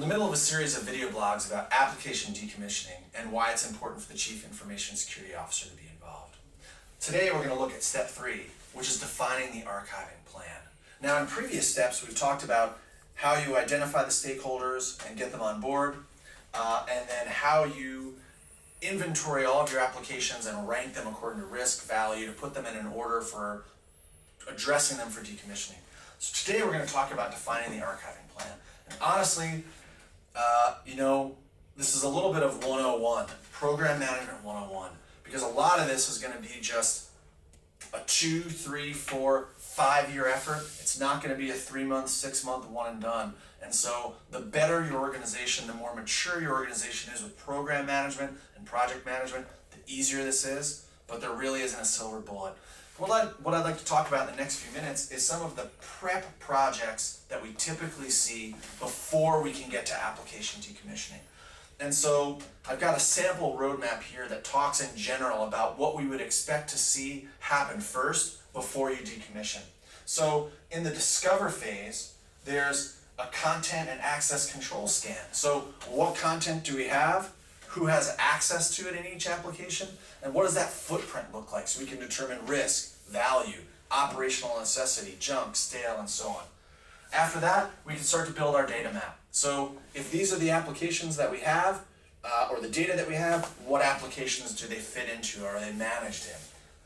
in the middle of a series of video blogs about application decommissioning and why it's important for the Chief Information Security Officer to be involved. Today we're going to look at step 3, which is defining the archiving plan. Now in previous steps we've talked about how you identify the stakeholders and get them on board, and then how you inventory all of your applications and rank them according to risk, value, to put them in an order for addressing them for decommissioning. So today we're going to talk about defining the archiving plan. And honestly, this is a little bit of 101, Program Management 101, because a lot of this is going to be just a 2, 3, 4, 5-year effort. It's not going to be a 3-month, 6-month, one and done. And so the better your organization, the more mature your organization is with program management and project management, the easier this is, but there really isn't a silver bullet. What I'd like to talk about in the next few minutes is some of the prep projects that we typically see before we can get to application decommissioning. And so I've got a sample roadmap here that talks in general about what we would expect to see happen first before you decommission. So in the discover phase, there's a content and access control scan. So what content do we have? Who has access to it in each application? And what does that footprint look like so we can determine risk, value, operational necessity, junk, stale, and so on. After that, we can start to build our data map. So if these are the applications that we have, or the data that we have, what applications do they fit into, or are they managed in?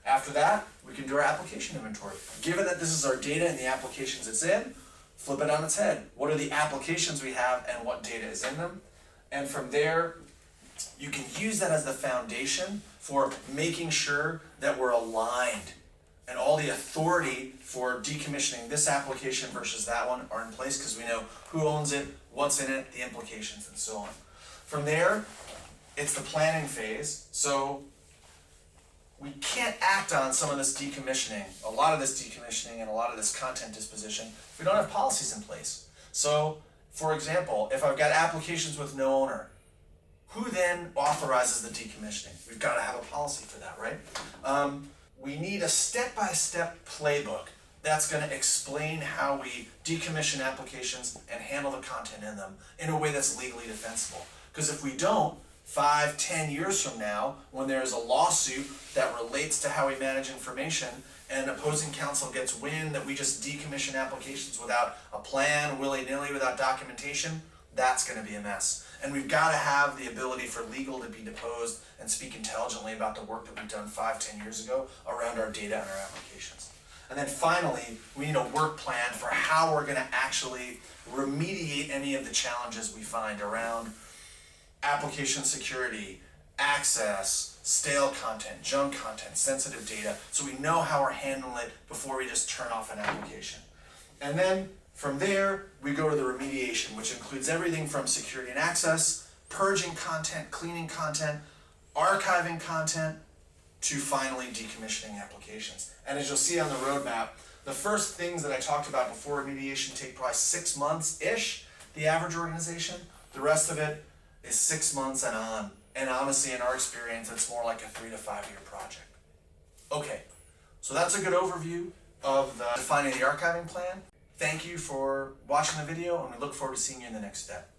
After that, we can do our application inventory. Given that this is our data and the applications it's in, flip it on its head. What are the applications we have and what data is in them? And from there, you can use that as the foundation for making sure that we're aligned and all the authority for decommissioning this application versus that one are in place because we know who owns it, what's in it, the implications, and so on. From there, it's the planning phase. So we can't act on some of this decommissioning, a lot of this decommissioning and a lot of this content disposition if we don't have policies in place. So, for example, if I've got applications with no owner, who then authorizes the decommissioning? We've got to have a policy for that, right? We need a step-by-step playbook that's going to explain how we decommission applications and handle the content in them in a way that's legally defensible. Because if we don't, 5, 10 years from now, when there's a lawsuit that relates to how we manage information and opposing counsel gets wind that we just decommission applications without a plan, willy-nilly, without documentation, that's going to be a mess. And we've got to have the ability for legal to be deposed and speak intelligently about the work that we've done 5, 10 years ago around our data and our applications. And then finally, we need a work plan for how we're going to actually remediate any of the challenges we find around application security, access, stale content, junk content, sensitive data, so we know how we're handling it before we just turn off an application. And then from there, we go to the remediation, which includes everything from security and access, purging content, cleaning content, archiving content, to finally decommissioning applications. And as you'll see on the roadmap, the first things that I talked about before remediation take probably 6 months-ish, the average organization. The rest of it is 6 months and on. And honestly, in our experience, it's more like a 3 to 5 year project. Okay, so that's a good overview of defining the archiving plan. Thank you for watching the video, and we look forward to seeing you in the next step.